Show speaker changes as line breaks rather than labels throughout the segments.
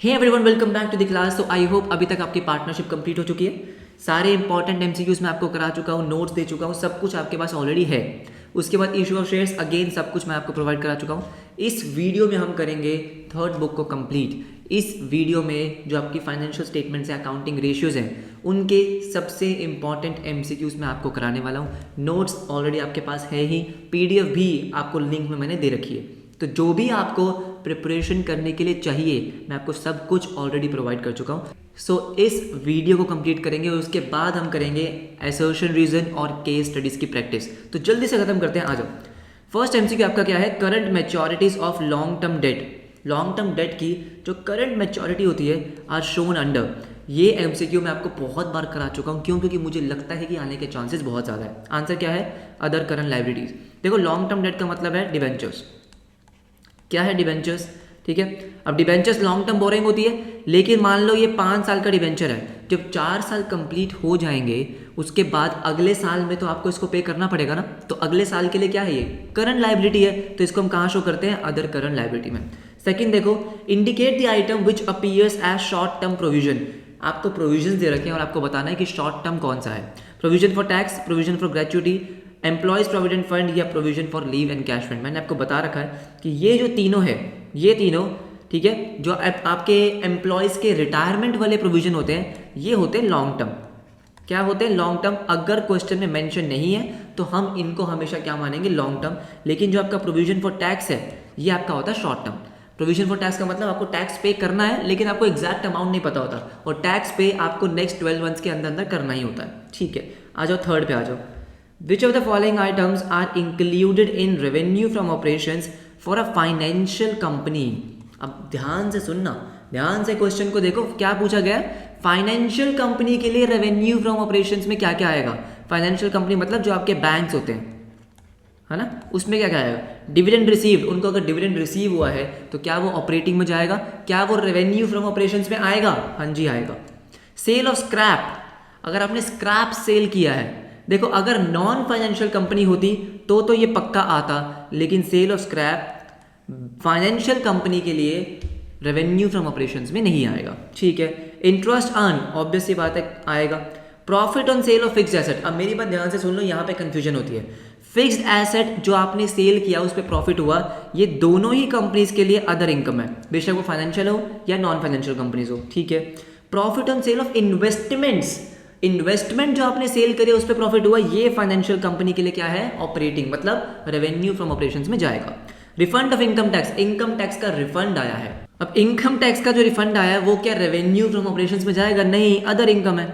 Hey everyone, welcome back to the class. तो I hope अभी तक आपकी पार्टनरशिप कंप्लीट हो चुकी है। सारे इंपॉर्टेंट एमसीक्यूज मैं आपको करा चुका हूँ, नोट्स दे चुका हूँ, सब कुछ आपके पास ऑलरेडी है। उसके बाद इशू ऑफ शेयर्स अगेन सब कुछ मैं आपको प्रोवाइड करा चुका हूँ। इस वीडियो में हम करेंगे थर्ड बुक को कंप्लीट। इस वीडियो में जो आपकी फाइनेंशियल स्टेटमेंट्स हैं, अकाउंटिंग रेशियोज हैं, उनके सबसे इंपॉर्टेंट एमसीक्यूज मैं आपको कराने वाला हूँ। नोट्स ऑलरेडी आपके पास है ही, पीडीएफ भी आपको लिंक में मैंने दे रखी है। तो जो भी आपको प्रिपरेशन करने के लिए चाहिए मैं आपको सब कुछ ऑलरेडी प्रोवाइड कर चुका हूँ। सो इस वीडियो को कंप्लीट करेंगे और उसके बाद हम करेंगे असर्शन रीजन और केस स्टडीज की प्रैक्टिस। तो जल्दी से खत्म करते हैं, आ जाओ। फर्स्ट एमसीक्यू आपका क्या है? Current मैच्योरिटीज of long term debt. Long term debt की जो करंट मैच्योरिटी होती है आर शोन अंडर। ये एमसीक्यू मैं आपको बहुत बार करा चुका हूँ, क्यों? क्योंकि मुझे लगता है कि आने के चांसेस बहुत ज़्यादा है। आंसर क्या है? Other current liabilities. देखो, लॉन्ग टर्म डेट का मतलब है डिबेंचर्स। क्या है? डिबेंचर्स। ठीक है, अब डिबेंचर्स लॉन्ग टर्म बोरिंग होती है, लेकिन मान लो ये 5 साल का डिबेंचर है। जब 4 साल कंप्लीट हो जाएंगे उसके बाद अगले साल में तो आपको इसको पे करना पड़ेगा ना। तो अगले साल के लिए क्या है? ये करंट लायबिलिटी है। तो इसको हम कहाँ शो करते हैं? अदर करंट लायबिलिटी में। सेकंड देखो, indicate the item which appears as short term provision. आपको प्रोविजन दे रखे हैं और आपको बताना है कि शॉर्ट टर्म कौन सा है। Provision for tax, provision for gratuity, employees provident fund या provision for leave and cash fund. मैंने आपको बता रखा है कि ये जो तीनों है, ये तीनों, ठीक है, जो आपके एम्प्लॉयज़ के रिटायरमेंट वाले प्रोविजन होते हैं, ये होते हैं लॉन्ग टर्म। क्या होते हैं? Long term. अगर क्वेश्चन में मेंशन नहीं है तो हम इनको हमेशा क्या मानेंगे? Long term. लेकिन जो आपका प्रोविजन फॉर टैक्स है ये आपका होता है short term. Provision for tax का मतलब आपको टैक्स पे करना है, लेकिन आपको एग्जैक्ट अमाउंट नहीं पता होता, और टैक्स पे आपको नेक्स्ट 12 मंथ्स के अंदर अंदर करना ही होता है। ठीक है, आ जाओ थर्ड पे आ जाओ। Which of the following items are included in revenue from operations for a financial company? अब ध्यान से सुनना, ध्यान से क्वेश्चन को देखो, क्या पूछा गया है? फाइनेंशियल कंपनी के लिए रेवेन्यू फ्रॉम ऑपरेशंस में क्या क्या आएगा? फाइनेंशियल कंपनी मतलब जो आपके बैंक्स होते हैं, है ना, उसमें क्या क्या आएगा? Dividend received. उनको अगर डिविडेंड रिसीव हुआ है तो क्या वो ऑपरेटिंग में जाएगा? क्या वो रेवेन्यू फ्रॉम ऑपरेशंस में आएगा? हाँ जी, आएगा। सेल ऑफ स्क्रैप, अगर आपने स्क्रैप सेल किया है, देखो अगर नॉन फाइनेंशियल कंपनी होती तो ये पक्का आता, लेकिन sale of scrap financial company के लिए रेवेन्यू फ्रॉम ऑपरेशंस में नहीं आएगा। ठीक है। इंटरेस्ट अर्न, ऑब्वियस सी बात है, आएगा। Profit on sale of fixed asset. अब मेरी बात ध्यान से सुन लो, यहाँ पे कंफ्यूजन होती है। फिक्स्ड एसेट जो आपने सेल किया उस पर प्रॉफिट हुआ, ये दोनों ही कंपनीज के लिए अदर इनकम है, बेशक वो फाइनेंशियल हो या नॉन फाइनेंशियल कंपनीज हो। ठीक है। Profit on sale of investments, investment जो आपने सेल करी उस पर प्रॉफिट हुआ, ये फाइनेंशियल कंपनी के लिए क्या है? ऑपरेटिंग, मतलब रेवेन्यू फ्रॉम ऑपरेशंस में जाएगा। Refund of income tax, income tax का रिफंड आया है। अब इनकम टैक्स का जो रिफंड आया है वो क्या रेवेन्यू फ्रॉम ऑपरेशंस में जाएगा? नहीं, अदर इनकम है।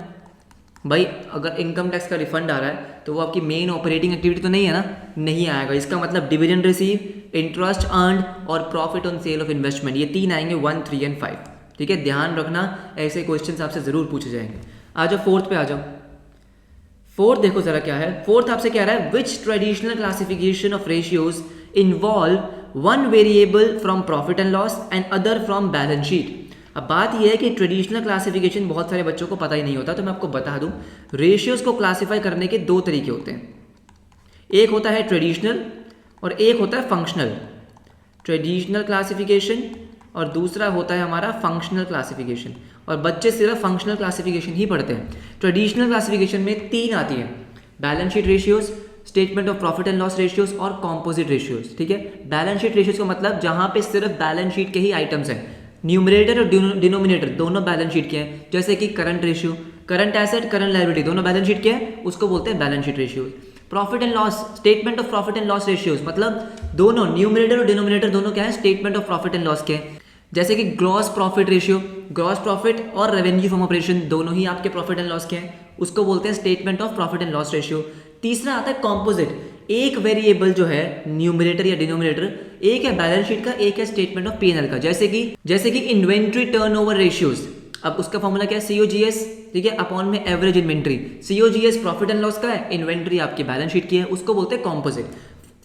भाई अगर इनकम टैक्स का रिफंड आ रहा है तो वो आपकी मेन ऑपरेटिंग एक्टिविटी तो नहीं है ना, नहीं आएगा। इसका मतलब डिविडेंड रिसीव, इंटरेस्ट अर्न्ड और profit on sale of investment, ये 3 आएंगे, 1, 3 एंड 5। ठीक है, ध्यान रखना, ऐसे क्वेश्चन आपसे जरूर पूछे जाएंगे। आ जाओ फोर्थ पे आ जाओ। फोर्थ देखो जरा क्या है। फोर्थ आपसे कह रहा है which traditional classification of ratios involve one variable from profit and loss and other from balance sheet. अब बात यह है कि ट्रेडिशनल क्लासिफिकेशन बहुत सारे बच्चों को पता ही नहीं होता, तो मैं आपको बता दूं, रेशियोज को क्लासिफाई करने के 2 तरीके होते हैं। एक होता है ट्रेडिशनल और एक होता है फंक्शनल। ट्रेडिशनल क्लासिफिकेशन और दूसरा होता है हमारा फंक्शनल क्लासिफिकेशन, और बच्चे सिर्फ फंक्शनल क्लासिफिकेशन ही पढ़ते हैं। ट्रेडिशनल क्लासिफिकेशन में 3 आती है, balance sheet ratios, statement of profit and loss ratios और कॉम्पोजिट रेशियोज। ठीक है, बैलेंस शीट रेशियोज का मतलब जहां पे सिर्फ बैलेंस शीट के ही आइटम्स हैं, न्यूमरेटर और डिनोमिनेटर दोनों बैलेंस शीट के हैं। जैसे कि current ratio, current asset, current liability दोनों बैलेंस शीट के हैं, उसको बोलते हैं balance sheet ratios. Profit and loss, statement of profit and loss ratios, मतलब दोनों न्यूमरेटर और डिनोमिनेटर दोनों क्या है? Statement of profit and loss के हैं। जैसे कि gross profit ratio, gross profit और रेवेन्यू फ्रॉम ऑपरेशन दोनों ही आपके प्रॉफिट एंड लॉस के हैं, उसको बोलते हैं statement of profit and loss ratio. तीसरा आता है कॉम्पोजिट, एक वेरिएबल जो है न्यूमरेटर या डिनोमिनेटर, एक है बैलेंस शीट का, एक है स्टेटमेंट ऑफ पी&एल का। जैसे कि इन्वेंट्री टर्नओवर रेशियोज। अब उसका फॉर्मूला क्या है? सीओजीएस, ठीक है, अपॉन में average inventory. COGS profit and loss का है, इन्वेंट्री आपकी बैलेंस शीट की है, उसको बोलते हैं कॉम्पोजिट।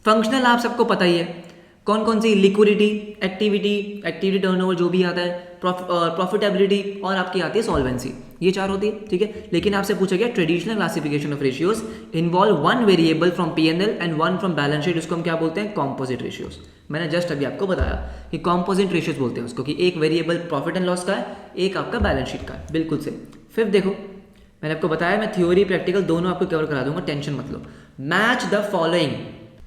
फंक्शनल आप सबको पता ही है, कौन कौन सी? लिक्विडिटी, एक्टिविटी टर्नओवर जो भी आता है, प्रॉफिटेबिलिटी और आपकी आती है सॉल्वेंसी, ये 4 होती है। ठीक है, लेकिन आपसे पूछा गया traditional classification of ratios involve one variable from P and L and one from balance sheet, उसको हम क्या बोलते हैं? Composite ratios. मैंने जस्ट अभी आपको बताया कि कॉम्पोजिट रेशियोज बोलते हैं उसको, कि एक वेरिएबल प्रॉफिट एंड लॉस का है, एक आपका बैलेंस शीट का है, बिल्कुल से। फिफ्थ देखो, मैंने आपको बताया मैं थ्योरी प्रैक्टिकल दोनों आपको कवर करा दूंगा, टेंशन मत लो। मैच द फॉलोइंग,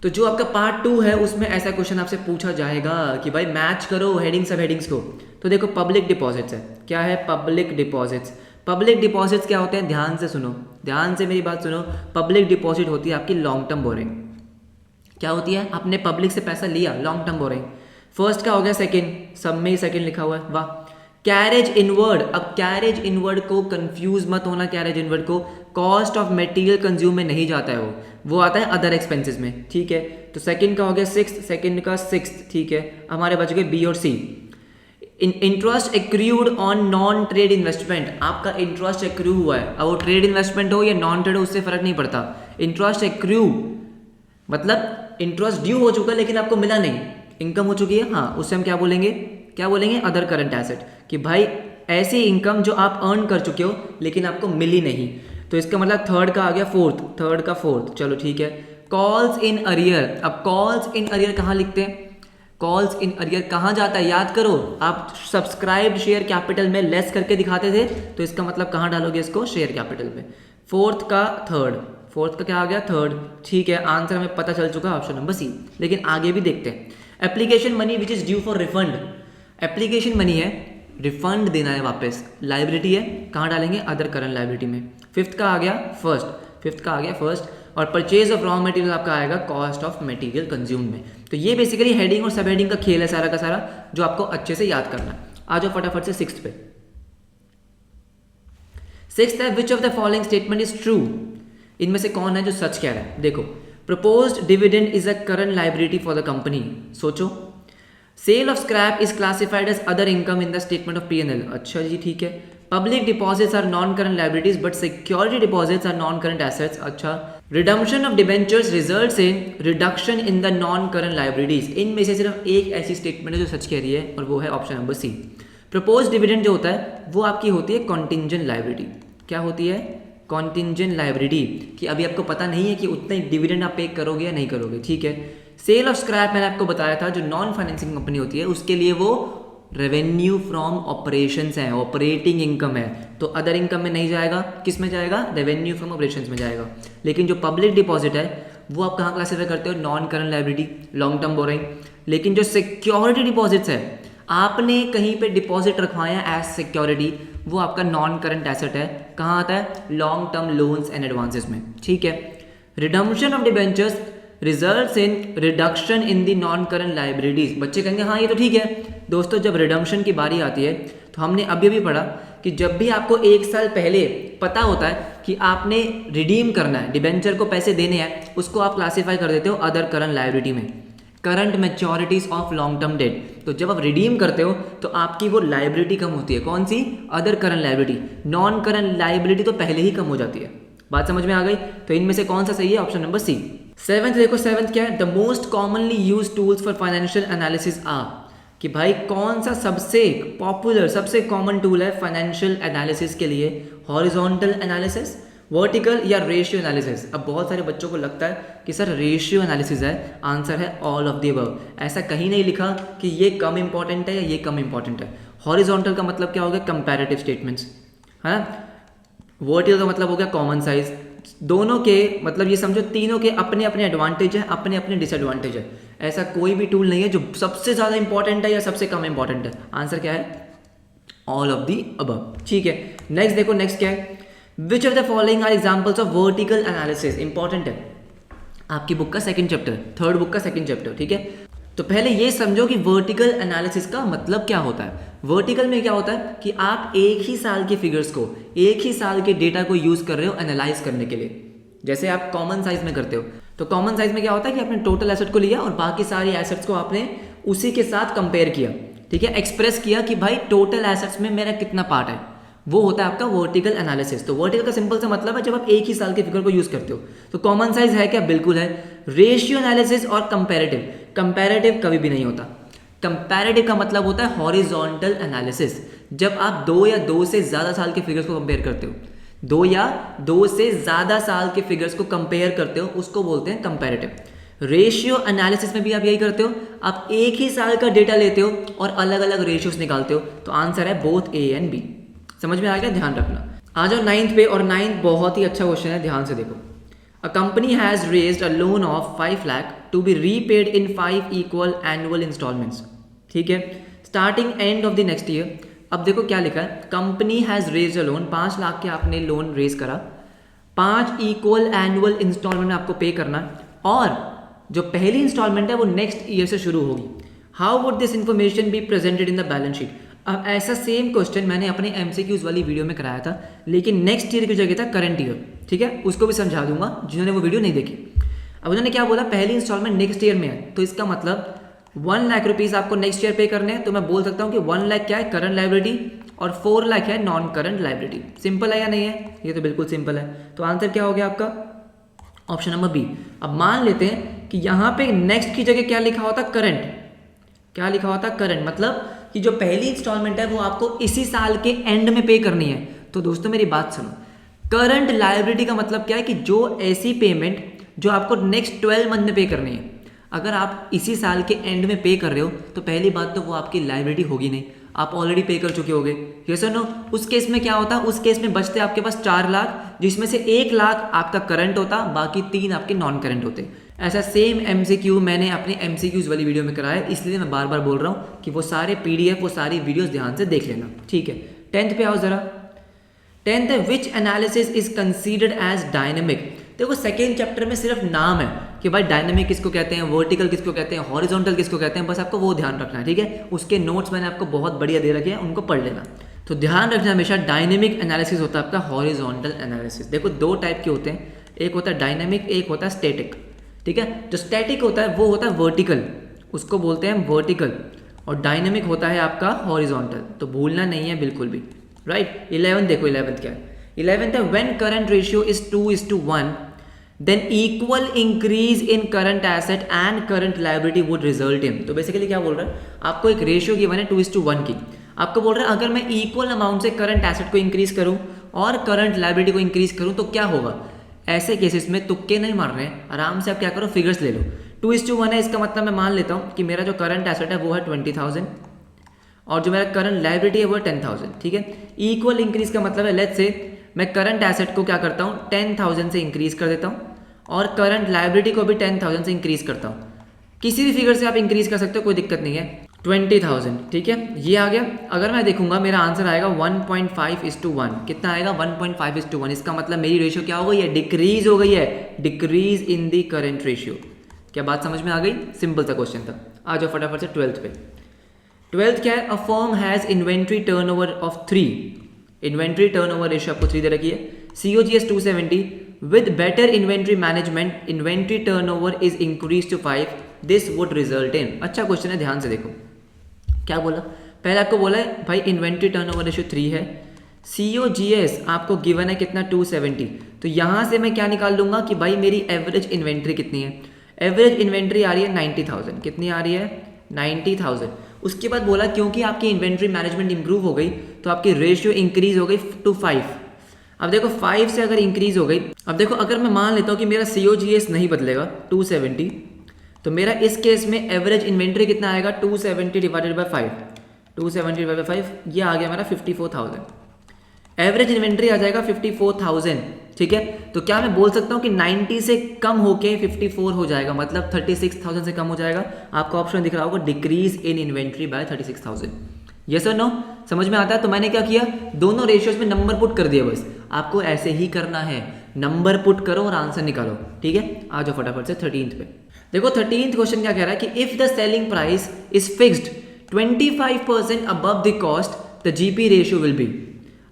तो जो आपका पार्ट 2 है उसमें ऐसा क्वेश्चन आपसे पूछा जाएगा कि भाई मैच करो हेडिंग सब हेडिंग्स को। तो देखो पब्लिक डिपॉजिट्स है, क्या है पब्लिक डिपॉजिट्स। पब्लिक डिपॉजिट्स क्या होते हैं, ध्यान से सुनो, ध्यान से मेरी बात सुनो। पब्लिक डिपॉजिट होती है आपकी लॉन्ग टर्म बोरिंग। क्या होती है, आपने पब्लिक से पैसा लिया, लॉन्ग टर्म बोरिंग। फर्स्ट का हो गया सेकंड, सब में ही सेकंड लिखा हुआ है, वाह। कैरेज इनवर्ड, अब कैरेज इनवर्ड को कंफ्यूज मत होना, कैरेज इनवर्ड को कॉस्ट ऑफ मटेरियल कंज्यूम में नहीं जाता है, वो आता है अदर एक्सपेंसेस में, ठीक है। तो सेकंड का हो गया सिक्स, सेकंड का सिक्स, ठीक है। हमारे बच गए बी और C. Interest accrued on non trade investment, आपका इंटरेस्ट एक्रू हुआ है, अब वो ट्रेड इन्वेस्टमेंट हो या नॉन ट्रेड हो उससे फर्क नहीं पड़ता। इंटरेस्ट एक्रू मतलब इंटरेस्ट ड्यू हो चुका है लेकिन आपको मिला नहीं, इनकम हो चुकी है, हाँ, उससे हम क्या बोलेंगे, क्या बोलेंगे, अदर करंट एसेट, कि भाई ऐसी इनकम जो आप अर्न कर चुके हो लेकिन आपको मिली नहीं। तो इसका मतलब थर्ड का आ गया फोर्थ, थर्ड का फोर्थ, चलो ठीक है। कॉल्स इन अरियर, अब कॉल्स इन अरियर कहाँ लिखते हैं, कॉल्स इन अरियर कहाँ जाता है, याद करो, आप सब्सक्राइब्ड शेयर कैपिटल में लेस करके दिखाते थे, तो इसका मतलब कहाँ डालोगे इसको, शेयर कैपिटल में। फोर्थ का थर्ड, फोर्थ का क्या आ गया, थर्ड, ठीक है। आंसर हमें पता चल चुका ऑप्शन नंबर सी। लेकिन आगे भी देखते हैं। Application money which is due for refund, application money है, रिफंड देना है वापस, लाइबिलिटी है, कहाँ डालेंगे, अदर करंट लाइबिलिटी में। फिफ्थ का आ गया फर्स्ट, फिफ्थ का आ गया फर्स्ट। और परचेज ऑफ रॉ मटेरियल आपका आएगा कॉस्ट ऑफ मटेरियल कंज्यूम में। तो ये बेसिकली हेडिंग और सब हेडिंग का खेल है सारा का सारा, जो आपको अच्छे से याद करना है। आ जाओ फटाफट से सिक्स्थ पे। सिक्स्थ है which of the following statement is true, इनमें से कौन है जो सच कह रहा है। देखो, proposed dividend is a current liability for the company, सोचो। Sale of scrap is classified as other income in the statement of P&L, अच्छा जी ठीक है। Public deposits are non current liabilities but security deposits are non current assets, अच्छा। Redemption of debentures results in reduction in the non current liabilities, इनमें से सिर्फ एक ऐसी स्टेटमेंट है जो सच कह रही है और वो है option number C. Propose dividend जो होता है वो आपकी होती है कॉन्टिंजेंट लाइबिलिटी, क्या होती है, कॉन्टिंजेंट लाइबिलिटी, कि अभी आपको पता नहीं है कि उतना ही डिविडेंड आप पे करोगे या नहीं करोगे, ठीक है। सेल ऑफ स्क्रैप मैंने आपको बताया था, जो नॉन फाइनेंसिंग कंपनी होती है उसके लिए वो रेवेन्यू फ्रॉम ऑपरेशंस है, ऑपरेटिंग इनकम है, तो अदर इनकम में नहीं जाएगा, किस में जाएगा, रेवेन्यू फ्रॉम ऑपरेशंस में जाएगा। लेकिन जो पब्लिक डिपॉजिट है वो आप कहाँ क्लासीफाई करते हो, non current liability, long term borrowing. लेकिन जो सिक्योरिटी डिपॉजिट्स है, आपने कहीं पे डिपॉजिट रखवाया एज सिक्योरिटी, वो आपका नॉन करंट एसेट है, कहाँ आता है, long term loans and advances में, ठीक है। Redemption of debentures results in reduction in the non current liabilities, बच्चे कहेंगे हाँ ये तो ठीक है। दोस्तों, जब रिडम्पशन की बारी आती है तो हमने अभी भी पढ़ा कि जब भी आपको एक साल पहले पता होता है कि आपने रिडीम करना है, डिबेंचर को पैसे देने हैं, उसको आप क्लासीफाई कर देते हो अदर करंट लाइबिलिटी में, current मैच्योरिटीज of long term debt. तो जब आप रिडीम करते हो तो आपकी वो लाइबिलिटी कम होती है, कौन सी, other current liability. Non current liability तो पहले ही कम हो जाती है, बात समझ में आ गई। तो इनमें से कौन सा सही है, ऑप्शन नंबर सी। सेवंथ देखो, सेवंथ क्या है, the most commonly use tools for financial analysis are, कि भाई कौन सा सबसे पॉपुलर सबसे कॉमन टूल है फाइनेंशियल एनालिसिस के लिए, हॉरिजॉन्टल एनालिसिस, वर्टिकल या रेशियो एनालिसिस। अब बहुत सारे बच्चों को लगता है कि सर रेशियो एनालिसिस है, आंसर है ऑल ऑफ द अबव। ऐसा कहीं नहीं लिखा कि ये कम इंपॉर्टेंट है या ये कम इंपॉर्टेंट है। हॉरिजॉन्टल का मतलब क्या हो गया, कंपैरेटिव स्टेटमेंट्स, है ना। वर्टिकल का मतलब हो गया कॉमन साइज। दोनों के मतलब ये समझो, तीनों के अपने अपने एडवांटेज है, अपने अपने डिसएडवांटेज है। ऐसा कोई भी टूल नहीं है जो सबसे ज़्यादा इंपॉर्टेंट है या सबसे कम इंपॉर्टेंट है। आंसर क्या है, ऑल ऑफ दी अबव, ठीक है। नेक्स्ट देखो, नेक्स्ट क्या है, which of the following are examples of vertical analysis, important है, आपकी बुक का सेकंड चैप्टर, थर्ड बुक का सेकंड चैप्टर, ठीक है। तो पहले ये समझो कि वर्टिकल एनालिसिस का मतलब क्या होता है। वर्टिकल में क्या होता है कि आप एक ही साल के फिगर्स को, एक ही साल के डेटा को यूज कर रहे हो एनालाइज करने के लिए, जैसे आप कॉमन साइज में करते हो। तो कॉमन साइज में क्या होता है कि आपने टोटल एसेट को लिया और बाकी सारी एसेट्स को आपने उसी के साथ कंपेयर किया, ठीक है, एक्सप्रेस किया कि भाई टोटल एसेट्स में मेरा कितना पार्ट है, वो होता है आपका वर्टिकल एनालिसिस। तो वर्टिकल का सिंपल सा मतलब है जब आप एक ही साल के फिगर को यूज करते हो। तो कॉमन साइज है क्या, बिल्कुल है। रेशियो एनालिसिस और कंपैरेटिव, कंपैरेटिव कभी भी नहीं होता। कंपैरेटिव का मतलब होता है हॉरिजॉन्टल एनालिसिस, जब आप 2 या 2 से ज्यादा साल के फिगर्स को कंपेयर करते हो, 2 या 2 से ज्यादा साल के फिगर्स को कंपेयर करते हो, उसको बोलते हैं कंपैरेटिव। रेशियो एनालिसिस में भी आप यही करते हो, आप एक ही साल का डेटा लेते हो और अलग अलग रेशियोज निकालते हो, तो आंसर है बोथ ए एंड बी। समझ में आ गया, ध्यान रखना। आ जाओ 9th पे, और 9th बहुत ही अच्छा क्वेश्चन है, ध्यान से देखो। A company has raised a loan of 5 lakh to be repaid in 5 equal annual instalments, ठीक है, starting end of the next year. अब देखो क्या लिखा है, company has raised a loan, 5 lakh के आपने लोन रेज करा, 5 इक्वल एनुअल इंस्टॉलमेंट में आपको पे करना, और जो पहली इंस्टॉलमेंट है वो नेक्स्ट ईयर से शुरू होगी। How would this information be presented in the balance sheet. अब ऐसा सेम क्वेश्चन मैंने अपने MCQs वाली वीडियो में कराया था, लेकिन नेक्स्ट ईयर की जगह था करंट ईयर, ठीक है, उसको भी समझा दूंगा जिन्होंने वो वीडियो नहीं देखी। अब उन्होंने क्या बोला, पहली इंस्टॉलमेंट नेक्स्ट ईयर में है, तो इसका मतलब 1 लाख रुपीज आपको नेक्स्ट ईयर पे करने हैं, तो मैं बोल सकता हूँ कि 1 लाख क्या है, करंट लाइबिलिटी, और 4 लाख है नॉन करंट लाइबिलिटी। सिंपल है या नहीं है, ये तो बिल्कुल सिंपल है। तो आंसर क्या हो गया आपका, ऑप्शन नंबर बी। अब मान लेते हैं कि यहाँ पे नेक्स्ट की जगह क्या लिखा होता, करंट, क्या लिखा होता, करंट, मतलब कि जो पहली इंस्टॉलमेंट है वो आपको इसी साल के एंड में पे करनी है। तो दोस्तों मेरी बात सुनो, करंट लायबिलिटी का मतलब क्या है कि जो ऐसी पेमेंट जो आपको नेक्स्ट 12 मंथ में पे करनी है, अगर आप इसी साल के एंड में पे कर रहे हो तो पहली बात तो वो आपकी लायबिलिटी होगी नहीं, आप ऑलरेडी पे कर चुके होगे, यस और नो। उस केस में क्या होता, उस केस में बचते आपके पास 4 लाख, जिसमें से 1 लाख आपका करंट होता, बाकी 3 आपके नॉन करंट होते। ऐसा सेम MCQ मैंने अपने MCQs वाली वीडियो में कराया, इसलिए मैं बार बार बोल रहा हूँ कि वो सारे PDF, वो सारी वीडियोस ध्यान से देख लेना, ठीक है। 10th पे आओ जरा। 10th है, which analysis is considered as dynamic. देखो सेकेंड चैप्टर में सिर्फ नाम है कि भाई डायनेमिक किसको कहते हैं, वर्टिकल किसको कहते हैं, हॉरिजॉन्टल किसको कहते हैं, बस आपको वो ध्यान रखना है, ठीक है। उसके नोट्स मैंने आपको बहुत बढ़िया दे रखे हैं, उनको पढ़ लेना। तो ध्यान रखना हमेशा, डायनेमिक एनालिसिस होता है आपका हॉरिजॉन्टल एनालिसिस। देखो 2 टाइप के होते हैं, एक होता है डायनेमिक, एक होता है स्टैटिक, ठीक है। जो स्टैटिक होता है वो होता है वर्टिकल, उसको बोलते हैं वर्टिकल, और डायनेमिक होता है आपका हॉरिजॉन्टल, तो भूलना नहीं है बिल्कुल भी, राइट। 11 देखो, 11th क्या है, 11th है, when current ratio is 2:1 than equal increase in current asset and current liability would result in. तो बेसिकली क्या बोल रहा है, आपको एक रेशियो गिवन है 2:1 की, आपको बोल रहा है अगर मैं इक्वल अमाउंट से करंट एसेट को इंक्रीज करूं और करंट लायबिलिटी को इंक्रीज करूं तो क्या होगा। ऐसे केसेस में तुक्के नहीं मार रहे हैं, आराम से आप क्या करो, फिगर्स ले लो। 2:1 है, इसका मतलब मैं मान लेता हूँ कि मेरा जो करंट एसेट है वो है 20,000 और जो मेरा करंट लायबिलिटी है वो है 10,000, ठीक है। इक्वल इंक्रीज का मतलब है, लेट्स से मैं करंट एसेट को क्या करता हूँ 10,000 से इंक्रीज कर देता हूँ और करंट लायबिलिटी को भी 10,000 से इंक्रीज करता हूँ। किसी भी फिगर से आप इंक्रीज कर सकते हो, कोई दिक्कत नहीं है। 20,000, ठीक है, ये आ गया। अगर मैं देखूंगा मेरा आंसर आएगा 1.5:1, कितना आएगा 1.5:1, इसका मतलब मेरी रेशियो क्या हो गई है, डिक्रीज हो गई है, decrease in the current ratio. क्या बात समझ में आ गई, सिंपल सा क्वेश्चन था। आ जाओ फटाफट से 12th पे। 12th क्या है, a firm has inventory turnover of 3, inventory turnover ratio आपको 3 दे रखी है, COGS 270, with better inventory management inventory turnover is increased to 5, this would result in। अच्छा क्वेश्चन है, ध्यान से देखो क्या बोला। पहले आपको बोला है भाई इन्वेंट्री टर्नओवर रेशियो 3 है, COGS आपको गिवन है कितना 270, तो यहाँ से मैं क्या निकाल लूंगा कि भाई मेरी एवरेज इन्वेंट्री कितनी है। एवरेज इन्वेंट्री आ रही है 90,000, कितनी आ रही है 90,000। उसके बाद बोला क्योंकि आपकी इन्वेंट्री मैनेजमेंट इंप्रूव हो गई तो आपकी रेशियो इंक्रीज हो गई टू 5। अब देखो 5 से अगर इंक्रीज हो गई, अब देखो अगर मैं मान लेता हूँ कि मेरा COGS नहीं बदलेगा 270, तो मेरा इस केस में एवरेज इन्वेंट्री कितना आएगा 270 डिवाइडेड बाय 5, 270 डिवाइडेड बाय 5, ये आ गया मेरा 54,000। एवरेज इन्वेंट्री आ जाएगा 54,000, ठीक है। तो क्या मैं बोल सकता हूँ कि 90 से कम होके 54 हो जाएगा, मतलब 36,000 से कम हो जाएगा। आपका ऑप्शन दिख रहा होगा decrease in inventory by 36,000, yes और नो, समझ में आता है। तो मैंने क्या किया, दोनों रेशियोज में नंबर पुट कर दिया, बस आपको ऐसे ही करना है, नंबर पुट करो और आंसर निकालो, ठीक है। आ जाओ फटाफट से 13th पे। देखो 13th क्वेश्चन क्या कह रहा है कि if the selling price is fixed 25% above the cost the GP ratio will be.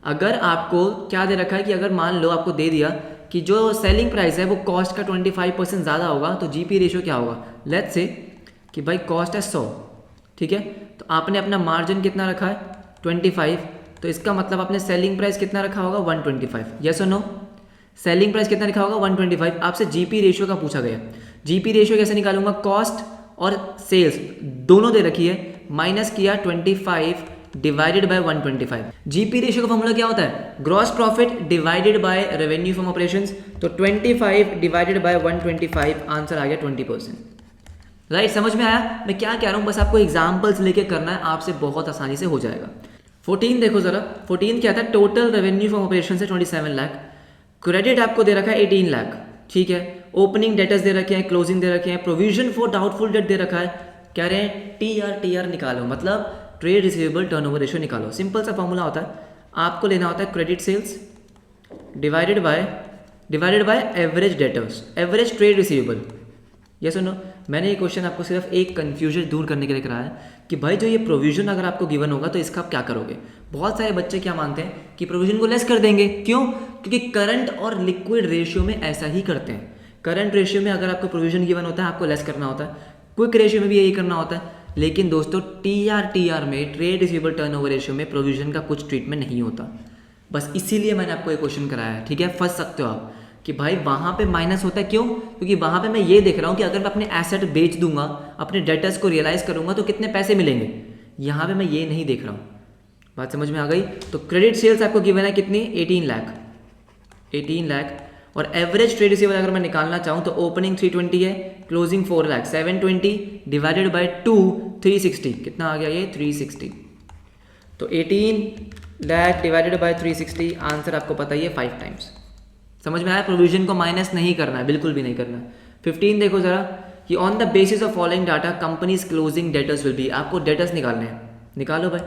अगर आपको क्या दे रखा है कि अगर मान लो आपको दे दिया कि जो सेलिंग प्राइस है वो कॉस्ट का 25% ज़्यादा होगा तो GP रेशियो क्या होगा। लेट्स से कि भाई कॉस्ट है 100, ठीक है, तो आपने अपना मार्जिन कितना रखा है 25, तो इसका मतलब आपने सेलिंग प्राइस कितना रखा होगा 125, यस और नो। सेलिंग प्राइस कितना लिखा होगा 125, आपसे GP रेशियो का पूछा गया। GP रेशियो कैसे निकालूंगा, कॉस्ट और सेल्स दोनों दे रखी है, माइनस किया 25 डिवाइडेड बाय 125। जीपी रेशियो का फॉर्मूला क्या होता है? Gross profit divided by revenue from operations. तो 25 डिवाइडेड बाय 125, आंसर आ गया 20%। राइट, समझ में आया मैं क्या कह रहा हूँ? बस आपको एग्जाम्पल्स लेके करना है, आपसे बहुत आसानी से हो जाएगा। 14 देखो जरा, 14 क्या था? टोटल रेवेन्यू फ्रॉम ऑपरेशन से 27 लाख, क्रेडिट आपको दे रखा है 18 लाख, ठीक है। ओपनिंग डेटर्स दे रखे हैं, क्लोजिंग दे रखे हैं, प्रोविजन फॉर डाउटफुल डेट दे रखा है। कह रहे हैं टीआर निकालो, मतलब ट्रेड रिसीवेबल टर्नओवर रेशियो निकालो। सिंपल सा फॉर्मूला होता है, आपको लेना होता है credit sales divided by average debtors, average trade receivable. ये सुनो, मैंने ये क्वेश्चन आपको सिर्फ एक कन्फ्यूजन दूर करने के लिए कराया है कि भाई जो ये प्रोविजन अगर आपको गिवन होगा तो इसका आप क्या करोगे। बहुत सारे बच्चे क्या मानते हैं कि प्रोविजन को लेस कर देंगे, क्यों? क्योंकि करंट और लिक्विड रेशियो में ऐसा ही करते हैं। करंट रेशियो में अगर आपको प्रोविजन गिवन होता है आपको लेस करना होता है, क्विक रेशियो में भी यही करना होता है। लेकिन दोस्तों टीआर में, ट्रेड रिसीवेबल टर्नओवर रेशियो में प्रोविजन का कुछ ट्रीटमेंट नहीं होता। बस इसीलिए मैंने आपको ये क्वेश्चन कराया है, ठीक है। फंस सकते हो आप कि भाई वहाँ पे माइनस होता है, क्यों? क्योंकि वहाँ पे मैं ये देख रहा हूँ कि अगर मैं अपने एसेट बेच दूंगा, अपने डेटर्स को रियलाइज करूंगा तो कितने पैसे मिलेंगे। यहाँ पे मैं ये नहीं देख रहा हूँ। बात समझ में आ गई? तो क्रेडिट सेल्स आपको गिवन है कितनी? 18 लाख। और एवरेज ट्रेड रिसीवेबल अगर मैं निकालना चाहूँ तो ओपनिंग 320 है, क्लोजिंग 4 लाख, 720 डिवाइडेड बाय 2 360, कितना आ गया ये? 360। तो 18 लाख डिवाइडेड बाय 360, आंसर आपको पता ही है 5 टाइम्स। समझ में आया? प्रोविजन को माइनस नहीं करना है, बिल्कुल भी नहीं करना है। 15 देखो जरा कि on the basis of following data companies closing debtors will be, आपको डेटर्स निकालने हैं, निकालो भाई।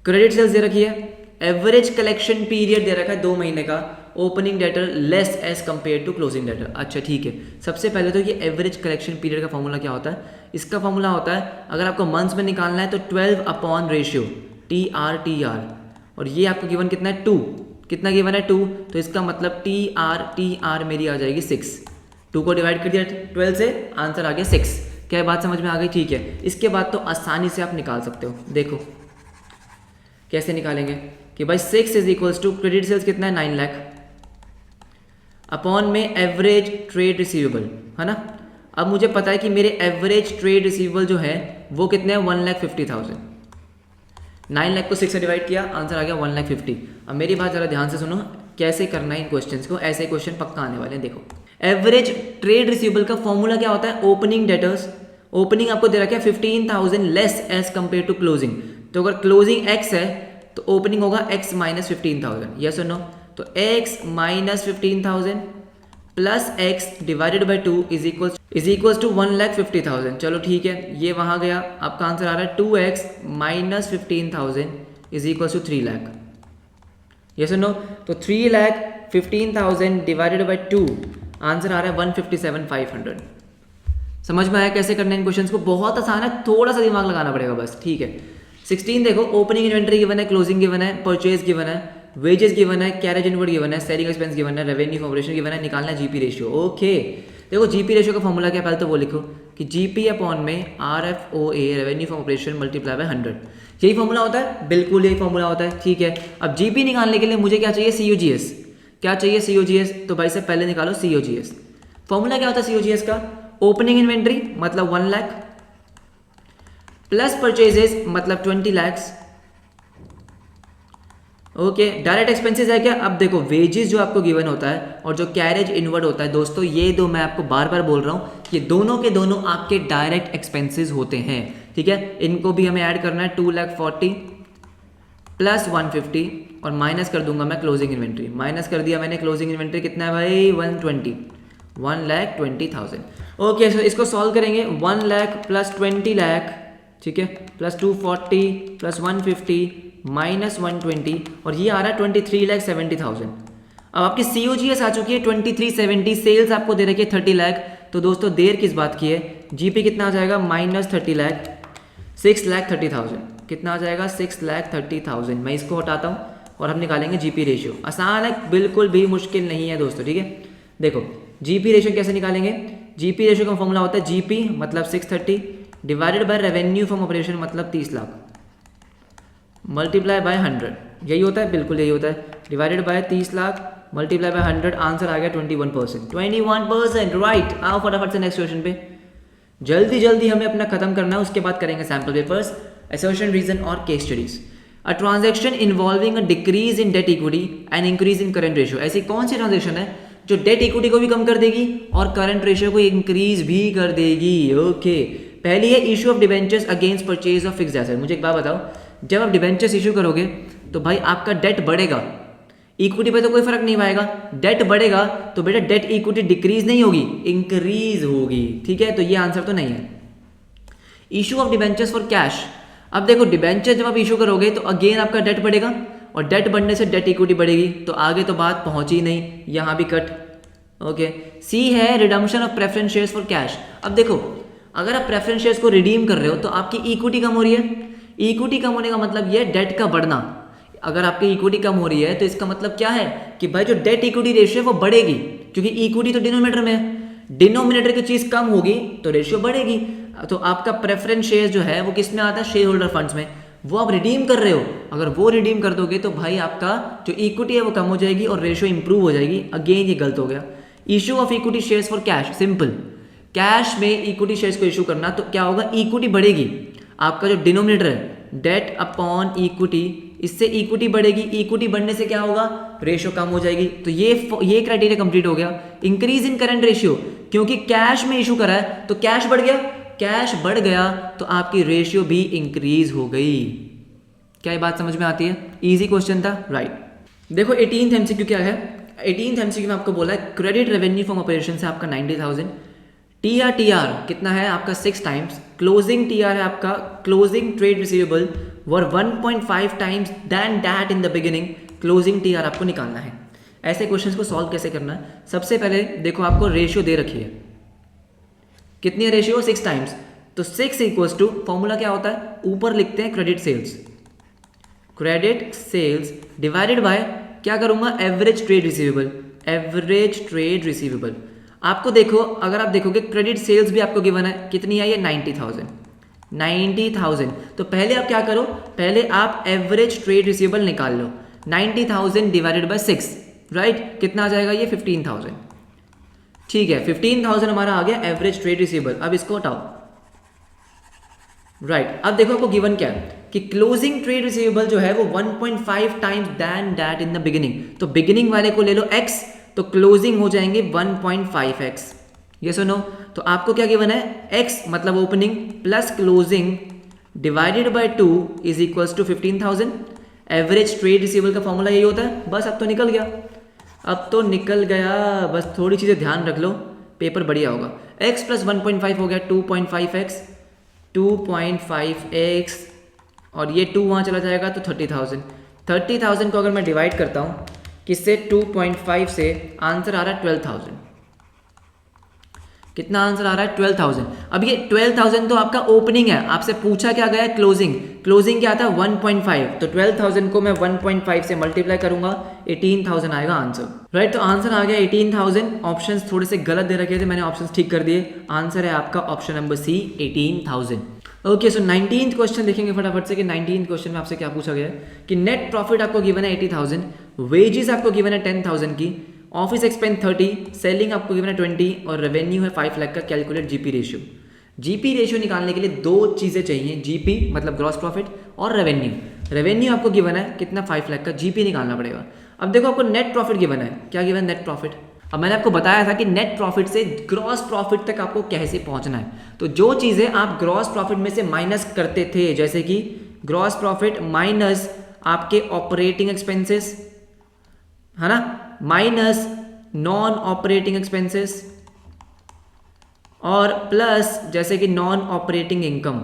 क्रेडिट सेल्स दे रखी है, एवरेज कलेक्शन पीरियड दे रखा है 2 महीने का, opening debtor less as compare to closing debtor. अच्छा ठीक है, सबसे पहले तो ये एवरेज कलेक्शन पीरियड का फॉर्मूला क्या होता है? इसका फॉर्मूला होता है, अगर आपको मंथ्स में निकालना है तो 12 अपॉन रेशियो TR, और ये आपको गिवन कितना है? 2। कितना गिवन है? 2। तो इसका मतलब TR मेरी आ जाएगी 6। 2 को डिवाइड कर दिया 12 से, आंसर आ गया 6। क्या बात समझ में आ गई? ठीक है। इसके बाद तो आसानी से आप निकाल सकते हो। देखो कैसे निकालेंगे कि भाई 6 is equals to credit sales कितना है? 9 लाख अपॉन में एवरेज ट्रेड रिसीवेबल, है ना। अब मुझे पता है कि मेरे एवरेज ट्रेड रिसीवेबल जो है वो कितने हैं? 1,50,000। 9 लाख को 6 से डिवाइड किया, आंसर आ गया 1,50,000। अब मेरी बात जरा ध्यान से सुनो, कैसे करना है इन क्वेश्चंस को। ऐसे क्वेश्चन पक्का आने वाले हैं। देखो एवरेज ट्रेड रिसीवेबल का फॉर्मूला क्या होता है? Opening debtors. ओपनिंग आपको दे रखा है 15,000 less as compare to closing. तो अगर क्लोजिंग x है तो ओपनिंग होगा x माइनस 15,000, यस और नो। तो x minus 15,000 plus x divided by 2 is equals to 1,50,000। चलो ठीक है, ये वहाँ गया, आपका आंसर आ रहा है 2x minus 15,000 is equals to 3 lakh, yes और नो। तो 3,15,000 डिवाइडेड बाई 2, आंसर आ रहा है 157,500। समझ में आया कैसे करना है इन क्वेश्चंस को? बहुत आसान है, थोड़ा सा दिमाग लगाना पड़ेगा बस, ठीक है। 16 देखो, ओपनिंग इन्वेंटरी गिवन है, क्लोजिंग गिवन है, परचेज गिवन है, वेजेस गिवन है, कैरेज इनवर्ड गिवन है, सेलिंग एक्सपेंस गिवन है, रेवेन्यू फ्रॉम ऑपरेशन गिवन है, निकालना है जीपी रेशियो। ओके देखो जीपी रेशियो का फॉर्मूला क्या, पहले तो वो लिखो कि जीपी अपॉन में RFOA revenue from operation multiply by 100, यही फॉर्मूला होता है, बिल्कुल यही फॉर्मूला होता है, ठीक है। अब जीपी निकालने के लिए मुझे क्या चाहिए? COGS। क्या चाहिए? COGS। तो भाई से पहले निकालो COGS। फॉर्मूला क्या होता है COGS का? ओपनिंग इन्वेंट्री मतलब 1 लाख प्लस परचेजेस मतलब 20 लाख। ओके, डायरेक्ट एक्सपेंसेस है क्या? अब देखो वेजेस जो आपको गिवन होता है और जो कैरेज इनवर्ड होता है, दोस्तों ये दो मैं आपको बार बार बोल रहा हूँ, ये दोनों के दोनों आपके डायरेक्ट एक्सपेंसेस होते हैं, ठीक है। इनको भी हमें ऐड करना है, 2,40,000 प्लस 150 और माइनस कर दूंगा मैं क्लोजिंग इन्वेंट्री। माइनस कर दिया मैंने, क्लोजिंग इन्वेंट्री कितना है भाई? 1,20,000। ओके, सो इसको सॉल्व करेंगे। 1 लाख प्लस 20 लाख, ठीक है, प्लस 240 प्लस 150 माइनस 120 और ये आ रहा है 23,70,000। अब आपकी COGS आ चुकी है 2370, सेल्स आपको दे रखी है 30 लाख। तो दोस्तों देर किस बात की है? जीपी कितना आ जाएगा? माइनस 30 लाख, 6,30,000। कितना आ जाएगा? 6,30,000। मैं इसको हटाता हूँ और हम निकालेंगे जीपी रेशियो। आसान है, बिल्कुल भी मुश्किल नहीं है दोस्तों, ठीक है। देखो जीपी रेशियो कैसे निकालेंगे? जीपी रेशियो का फॉर्मूला होता है जीपी मतलब 630 divided by revenue from operation मतलब 30 लाख मल्टीप्लाई बाय 100, यही होता है, बिल्कुल यही होता है। Divided by 30 lakh multiply by 100, answer आ गया 21%। 21%, राइट। आओ फटाफट से नेक्स्ट क्वेश्चन पे, जल्दी जल्दी हमें अपना खत्म करना है, उसके बाद करेंगे सैम्पल पेपर्स, असर्शन, रीजन और case studies. A transaction involving a decrease in debt equity and increase in current ratio, ऐसी कौन सी ट्रांजेक्शन है जो डेट इक्विटी को भी कम कर देगी और करंट रेशियो को इंक्रीज भी कर देगी? ओके, पहली है issue of debentures against purchase of fixed asset. मुझे एक बात बताओ, जब आप डिबेंचर्स इशू करोगे तो भाई आपका डेट बढ़ेगा, इक्विटी पे तो कोई फर्क नहीं पाएगा। डेट बढ़ेगा तो बेटा डेट इक्विटी डिक्रीज नहीं होगी, इंक्रीज होगी। ठीक है, तो ये आंसर तो नहीं है। Issue of debentures for cash, अब देखो डिबेंचर जब आप इशू करोगे तो अगेन आपका डेट बढ़ेगा और डेट बढ़ने से डेट इक्विटी बढ़ेगी, तो आगे तो बात पहुंची नहीं, यहाँ भी कट। ओके, सी है redemption of preference shares for cash. अब देखो अगर आप प्रेफरेंस शेयर्स को रिडीम कर रहे हो तो आपकी इक्विटी कम हो रही है। इक्विटी कम होने का मतलब ये डेट का बढ़ना। अगर आपकी इक्विटी कम हो रही है तो इसका मतलब क्या है कि भाई जो डेट इक्विटी रेशियो है वो बढ़ेगी, क्योंकि इक्विटी तो डिनोमिनेटर में है, डिनोमिनेटर की चीज कम होगी तो रेशियो बढ़ेगी। तो आपका प्रेफरेंस शेयर जो है वो किस में आता है? शेयर होल्डर फंड्स में। वो आप रिडीम कर रहे हो, अगर वो रिडीम कर दोगे तो भाई आपका जो इक्विटी है वो कम हो जाएगी और रेशियो इंप्रूव हो जाएगी। अगेन ये गलत हो गया। Issue of equity shares for cash, simple, cash में इक्विटी शेयर्स को इशू करना तो क्या होगा? इक्विटी बढ़ेगी, आपका जो डिनोमिनेटर है डेट अपॉन इक्विटी, इससे इक्विटी बढ़ेगी, इक्विटी बढ़ने से क्या होगा? रेशियो कम हो जाएगी। तो ये क्राइटेरिया कंप्लीट हो गया। इंक्रीज इन करंट रेशियो, क्योंकि कैश में इशू करा है तो कैश बढ़ गया, कैश बढ़ गया तो आपकी रेशियो भी इंक्रीज हो गई। क्या ये बात समझ में आती है? इजी क्वेश्चन था, राइट। देखो 18th एमसीक्यू क्या है? 18th एमसीक्यू में आपको बोला है क्रेडिट रेवेन्यू फ्रॉम ऑपरेशन से आपका 90,000, टीआर कितना है आपका 6 टाइम्स, क्लोजिंग टीआर है आपका, closing trade receivable were 1.5 times than that in the beginning, closing TR आपको निकालना है। ऐसे क्वेश्चंस को सॉल्व कैसे करना है? सबसे पहले देखो आपको रेशियो दे रखी है, कितनी है रेशियो? 6 टाइम्स। तो 6 इक्वल्स टू, फॉर्मूला क्या होता है? ऊपर लिखते हैं credit sales, credit sales divided by क्या करूंगा? Average trade receivable, average trade receivable. आपको देखो, अगर आप देखोगे क्रेडिट सेल्स भी आपको गिवन है, कितनी आई है? 90,000, 90,000। तो पहले आप क्या करो? पहले आप एवरेज ट्रेड रिसीवेबल निकाल लो, 90,000 डिवाइडेड बाय 6, राइट, कितना आ जाएगा ये? 15,000। ठीक है, 15,000 हमारा आ गया एवरेज ट्रेड रिसीवेबल। अब इसको हटाओ, राइट। अब देखो आपको गिवन क्या है कि क्लोजिंग ट्रेड रिसीवेबल जो है वो 1.5 times than that in the beginning. तो बिगिनिंग वाले को ले लो x, तो क्लोजिंग हो जाएंगे 1.5x। ये सुनो, तो आपको क्या गिवन है? x मतलब opening plus closing divided by 2 is equals to 15,000। Average trade receivable का फॉर्मूला यही होता है। बस अब तो निकल गया, अब तो निकल गया। बस थोड़ी चीज़ें ध्यान रख लो, पेपर बढ़िया होगा। x प्लस 1.5 हो गया 2.5x, 2.5x और ये 2 वहाँ चला जाएगा तो 30,000। 30,000 को अगर मैं डिवाइड करता हूँ किससे? 2.5 से, आंसर आ रहा है 12,000। कितना आंसर आ रहा है? 12,000। अब ये 12,000 तो आपका ओपनिंग है, आपसे पूछा क्या गया है? क्लोजिंग। क्लोजिंग क्या था? 1.5। तो 12,000 को मैं 1.5 से मल्टीप्लाई करूंगा, 18,000 आएगा आंसर, राइट। तो आंसर आ गया 18,000। ऑप्शंस थोड़े से गलत दे रखे थे, मैंने ऑप्शंस ठीक कर दिए। आंसर है आपका ऑप्शन नंबर सी, 18,000। ओके, सो 19th क्वेश्चन देखेंगे फटाफट से कि 19th क्वेश्चन में आपसे क्या पूछा गया है कि नेट प्रॉफिट आपको गिवन है 80,000, वेजेस आपको गिवन है 10,000 की, ऑफिस एक्सपेंस 30, सेलिंग आपको गिवन है 20 और रेवेन्यू है 5 लाख का। Calculate GP ratio. GP ratio निकालने के लिए 2 चीज़ें चाहिए, जीपी मतलब ग्रॉस प्रॉफिट और रेवेन्यू। रेवेन्यू आपको गिवन है कितना? 5 लाख का, जीपी निकालना पड़ेगा। अब देखो आपको नेट प्रॉफिट गिवन है, क्या गिवन है? Net profit. अब मैंने आपको बताया था कि नेट प्रॉफिट से ग्रॉस प्रॉफिट तक आपको कैसे पहुंचना है। तो जो चीज़ें आप ग्रॉस प्रॉफिट में से माइनस करते थे, जैसे कि ग्रॉस प्रॉफिट माइनस आपके ऑपरेटिंग एक्सपेंसेस, है ना, माइनस नॉन ऑपरेटिंग एक्सपेंसेस और प्लस जैसे कि non operating income,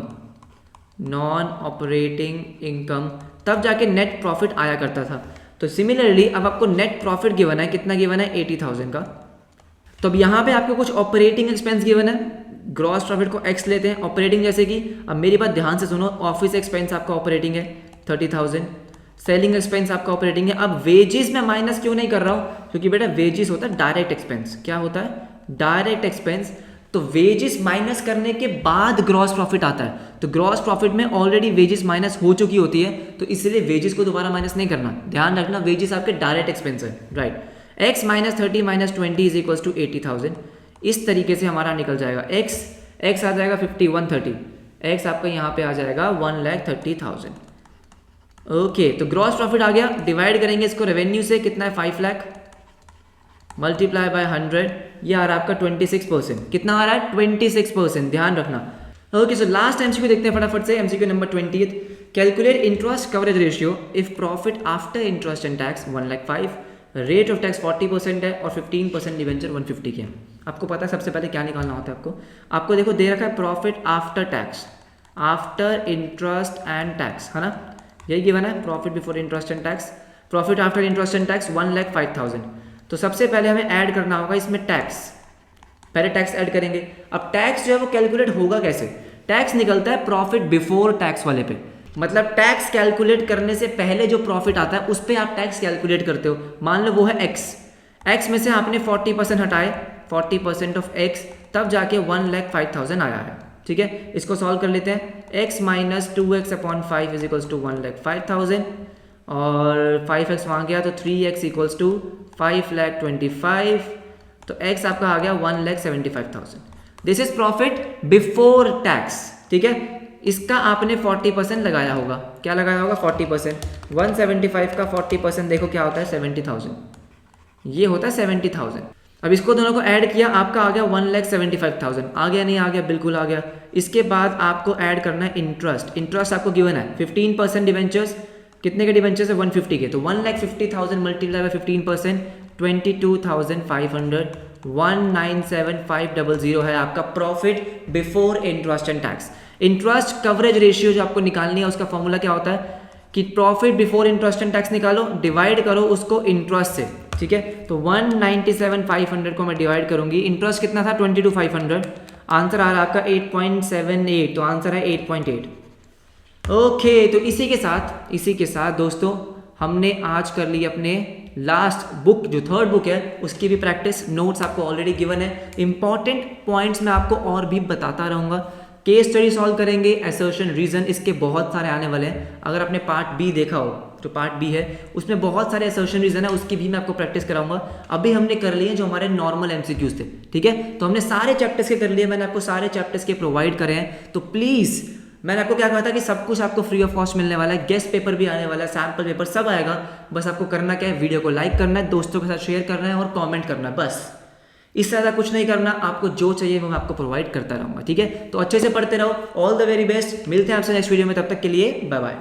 non operating income, तब जाके नेट प्रॉफिट आया करता था। तो सिमिलरली अब आपको नेट प्रॉफिट गिवन है, कितना गिवन है? 80,000 का। तो अब यहाँ पे आपको कुछ ऑपरेटिंग एक्सपेंस गिवन है, ग्रॉस प्रॉफिट को x लेते हैं, ऑपरेटिंग जैसे कि, अब मेरी बात ध्यान से सुनो, ऑफिस एक्सपेंस आपका ऑपरेटिंग है 30,000, सेलिंग एक्सपेंस आपका ऑपरेटिंग है। अब वेजेस में माइनस क्यों नहीं कर रहा हूँ? क्योंकि बेटा वेजेस होता है डायरेक्ट एक्सपेंस। क्या होता है? Direct expense. तो वेजेस माइनस करने के बाद ग्रॉस प्रॉफिट आता है, तो ग्रॉस प्रॉफिट में ऑलरेडी वेजेस माइनस हो चुकी होती है, तो इसलिए वेजेस को दोबारा माइनस नहीं करना। ध्यान रखना, वेजेस आपके डायरेक्ट एक्सपेंस है, right. x minus 30 minus 20 is equals to 80,000। इस तरीके से हमारा निकल जाएगा x आ जाएगा 50, 130, x आपका यहाँ पे आ जाएगा 1,30,000। ओके, तो ग्रॉस प्रॉफिट आ गया, डिवाइड करेंगे इसको रेवेन्यू से, कितना है 5 लाख, मल्टीप्लाई बाय 100, ये आ रहा है आपका 26%। कितना आ रहा है 26%, ध्यान रखना। ओके, सो लास्ट एमसीक्यू देखते हैं फटाफट से, MCQ number 20। Calculate interest coverage ratio if profit after interest and tax 1,05,000, rate of tax 40% है और 15% डिवेंचर 150 के हैं। आपको पता है सबसे पहले क्या निकालना होता है आपको देखो दे रखा है profit after tax, after interest and tax, है ना, यही गिवन है, profit before interest and tax, profit after interest and tax 1,05,000। तो सबसे पहले हमें ऐड करना होगा इसमें टैक्स, पहले टैक्स ऐड करेंगे। अब टैक्स जो है वो कैलकुलेट होगा कैसे, टैक्स निकलता है प्रॉफिट बिफोर टैक्स वाले पे, मतलब टैक्स कैलकुलेट करने से पहले जो प्रॉफिट आता है उस पर आप टैक्स कैलकुलेट करते हो। मान लो वो है एक्स में से आपने 40% हटाए, 40% ऑफ एक्स, तब जाके 1,05,000 आया है। ठीक है, इसको सॉल्व कर लेते हैं, x minus 2x upon 5 is equals to 1,05,000 और 5x वहाँ गया तो 3x इक्वल्स टू 5,25,000, तो x आपका आ गया 1,75,000। This is profit before tax. ठीक है, इसका आपने 40% लगाया होगा, क्या लगाया होगा 40%, 175 का 40% देखो क्या होता है 70,000, ये होता है 70,000। अब इसको दोनों को ऐड किया, आपका आ गया 1,75,000, आ गया नहीं आ गया, बिल्कुल आ गया। इसके बाद आपको ऐड करना है इंटरेस्ट, इंटरेस्ट आपको गिवन है 15% डिवेंचर्स, कितने के डिवेंचर्स है 150 के, तो 1,50,000 मल्टीप्लाई बाय 15%, 22,500, 197,500 है आपका profit before interest and tax. Interest coverage ratio जो आपको निकालनी है उसका फॉर्मूला क्या होता है कि profit before interest and tax निकालो, डिवाइड करो उसको इंटरेस्ट से। ठीक है, तो 197,500 को मैं डिवाइड करूंगी, इंटरेस्ट कितना था 22,500, आंसर आ रहा है आपका 8.78, तो आंसर है 8.8। ओके, तो इसी के साथ दोस्तों हमने आज कर ली अपने लास्ट बुक, जो थर्ड बुक है उसकी भी प्रैक्टिस, नोट्स आपको ऑलरेडी गिवन है, इंपॉर्टेंट पॉइंट्स मैं आपको और भी बताता रहूंगा, केस स्टडी सॉल्व करेंगे, असर्शन रीजन इसके बहुत सारे आने वाले हैं। अगर आपने पार्ट बी देखा हो, तो पार्ट बी है उसमें बहुत सारे असर्शन रीजन है, उसकी भी मैं आपको प्रैक्टिस कराऊंगा। अभी हमने कर लिए जो हमारे नॉर्मल एमसीक्यूज थे। ठीक है, तो हमने सारे चैप्टर्स के कर लिए, मैंने आपको सारे चैप्टर्स के प्रोवाइड करे हैं। तो प्लीज़, मैंने आपको क्या कहा था कि सब कुछ आपको फ्री ऑफ कॉस्ट मिलने वाला है, गेस्ट पेपर भी आने वाला है, सैम्पल पेपर सब आएगा। बस आपको करना क्या है, वीडियो को लाइक करना है, दोस्तों के साथ शेयर करना है और कमेंट करना है, बस इससे ज़्यादा कुछ नहीं करना। आपको जो चाहिए वो मैं आपको प्रोवाइड करता रहूँगा। ठीक है, तो अच्छे से पढ़ते रहो, ऑल द वेरी बेस्ट, मिलते हैं आपसे नेक्स्ट वीडियो में, तब तक के लिए बाय बाय।